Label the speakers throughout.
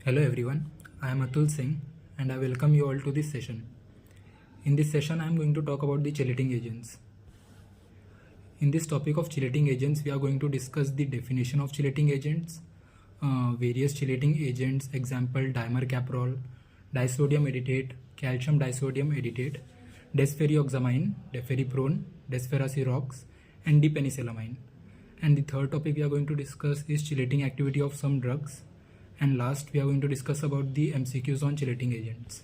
Speaker 1: Hello everyone, I am Atul Singh and I welcome you all to this session. In this session, I am going to talk about the chelating agents. In this topic of chelating agents, we are going to discuss the definition of chelating agents, various chelating agents, example dimercaprol, disodium editate, calcium disodium editate, desferrioxamine, deferriprone, desferrasirox, and dipenicillamine. And the third topic we are going to discuss is chelating activity of some drugs. And last, we are going to discuss about the MCQs on chelating agents.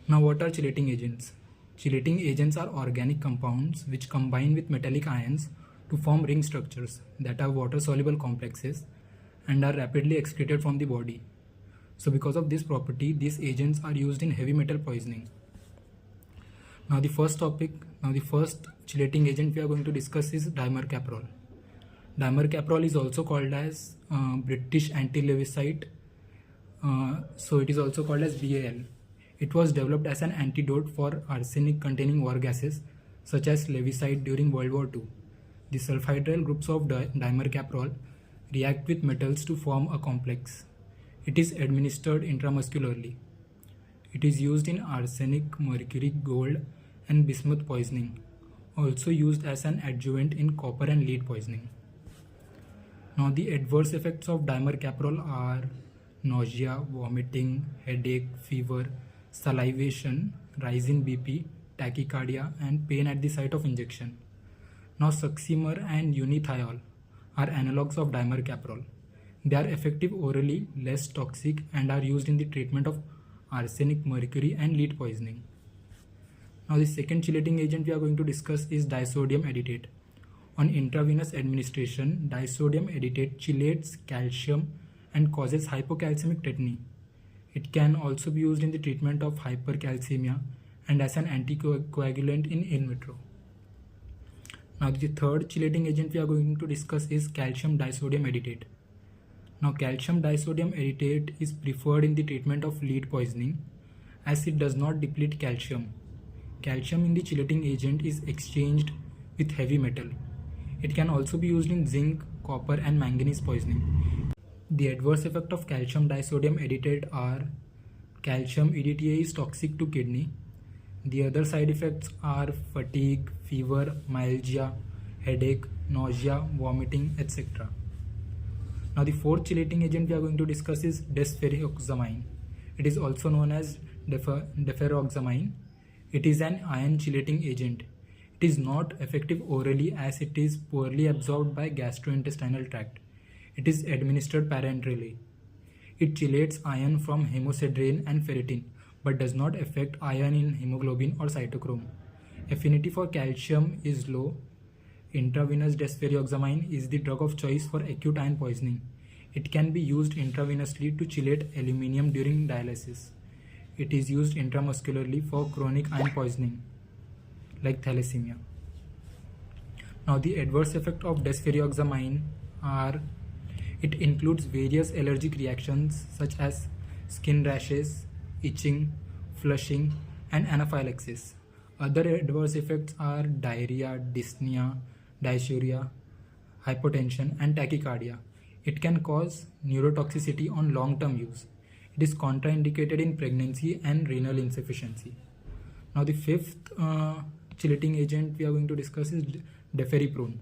Speaker 1: Now, what are chelating agents? Chelating agents are organic compounds which combine with metallic ions to form ring structures that are water-soluble complexes and are rapidly excreted from the body. So because of this property, these agents are used in heavy metal poisoning. Now the first chelating agent we are going to discuss is dimercaprol. Dimercaprol is also called as British anti-lewisite, so it is also called as BAL. It was developed as an antidote for arsenic-containing war gases such as lewisite during World War II. The sulfhydryl groups of dimercaprol react with metals to form a complex. It is administered intramuscularly. It is used in arsenic, mercury, gold, and bismuth poisoning. Also used as an adjuvant in copper and lead poisoning. Now the adverse effects of dimercaprol are nausea, vomiting, headache, fever, salivation, rise in BP, tachycardia, and pain at the site of injection. Now succimer and unithiol are analogues of dimercaprol. They are effective orally, less toxic, and are used in the treatment of arsenic, mercury, and lead poisoning. Now the second chelating agent we are going to discuss is disodium editate. On intravenous administration, disodium editate chelates calcium and causes hypocalcemic tetany. It can also be used in the treatment of hypercalcemia and as an anticoagulant in vitro. Now the third chelating agent we are going to discuss is calcium disodium editate. Now calcium disodium editate is preferred in the treatment of lead poisoning as it does not deplete calcium. Calcium in the chelating agent is exchanged with heavy metal. It can also be used in zinc, copper, and manganese poisoning. The adverse effect of calcium disodium editate are calcium EDTA is toxic to kidney. The other side effects are fatigue, fever, myalgia, headache, nausea, vomiting, etc. Now the fourth chelating agent we are going to discuss is desferrioxamine. It is also known as deferroxamine. It is an ion chelating agent. It is not effective orally as it is poorly absorbed by gastrointestinal tract. It is administered parenterally. It chelates iron from hemosiderin and ferritin but does not affect iron in hemoglobin or cytochrome. Affinity for calcium is low. Intravenous desferrioxamine is the drug of choice for acute iron poisoning. It can be used intravenously to chelate aluminium during dialysis. It is used intramuscularly for chronic iron poisoning like thalassemia. Now the adverse effect of desferrioxamine are it includes various allergic reactions such as skin rashes, itching, flushing, and anaphylaxis. Other adverse effects are diarrhea, dyspnea, dysuria, hypotension, and tachycardia. It can cause neurotoxicity on long-term use. It is contraindicated in pregnancy and renal insufficiency. Now the fifth chelating agent we are going to discuss is deferriprone.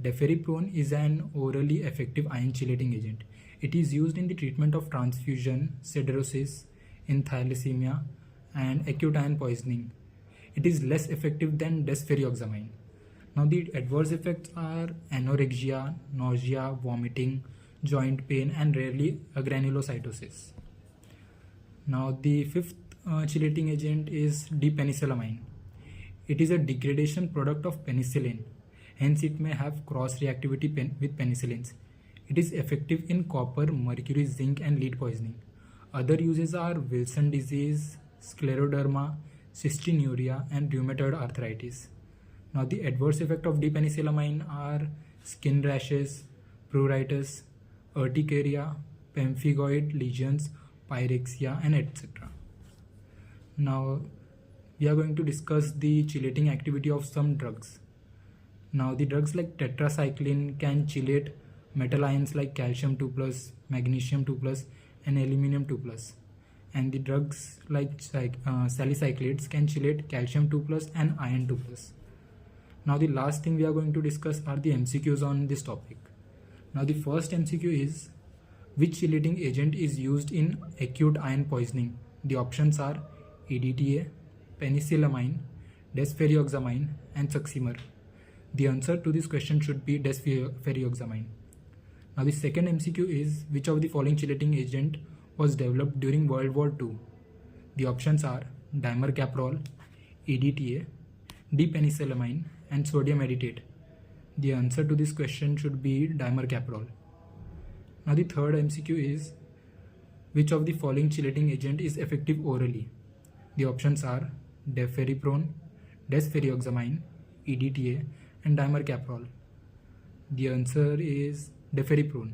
Speaker 1: Deferriprone is an orally effective ion chelating agent. It is used in the treatment of transfusion, siderosis, in thalassemia, and acute iron poisoning. It is less effective than desferrioxamine. Now the adverse effects are anorexia, nausea, vomiting, joint pain, and rarely agranulocytosis. Now the fifth chelating agent is dipenicillamine. It is a degradation product of penicillin. Hence it may have cross reactivity with penicillins. It is effective in copper, mercury, zinc, and lead poisoning. Other uses are Wilson disease, scleroderma, cystinuria, and rheumatoid arthritis. Now the adverse effect of dipenicillamine are skin rashes, pruritus, urticaria, pemphigoid lesions, pyrexia, and etc. Now we are going to discuss the chelating activity of some drugs. Now the drugs like tetracycline can chelate metal ions like calcium 2+, magnesium 2+, and aluminium 2 plus. And the drugs like salicylates can chelate calcium 2 plus and iron 2 plus. Now the last thing we are going to discuss are the MCQs on this topic. Now the first MCQ is, which chelating agent is used in acute iron poisoning? The options are EDTA, penicillamine, desferrioxamine and succimer. The answer to this question should be desferrioxamine. Now the second MCQ is, which of the following chelating agent was developed during World War II? The options are dimercaprol, EDTA, D-penicillamine and sodium acetate. The answer to this question should be dimercaprol. Now the third MCQ is, which of the following chelating agent is effective orally? The options are deferriprone, desferrioxamine, EDTA and dimercaprol. The answer is deferriprone.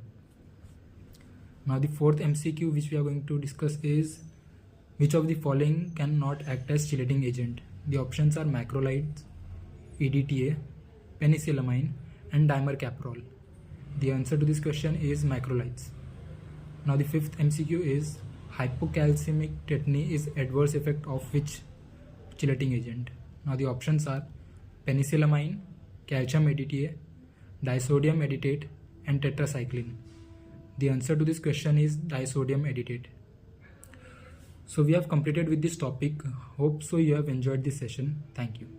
Speaker 1: Now the fourth MCQ which we are going to discuss is, which of the following cannot act as chelating agent? The options are macrolides, EDTA, penicillamine and dimercaprol. The answer to this question is macrolides. Now the fifth MCQ is, hypocalcemic tetany is adverse effect of which chelating agent? Now the options are penicillamine, calcium EDTA, disodium acetate and tetracycline. The answer to this question is disodium acetate. So we have completed with this topic. Hope so you have enjoyed this session. Thank you.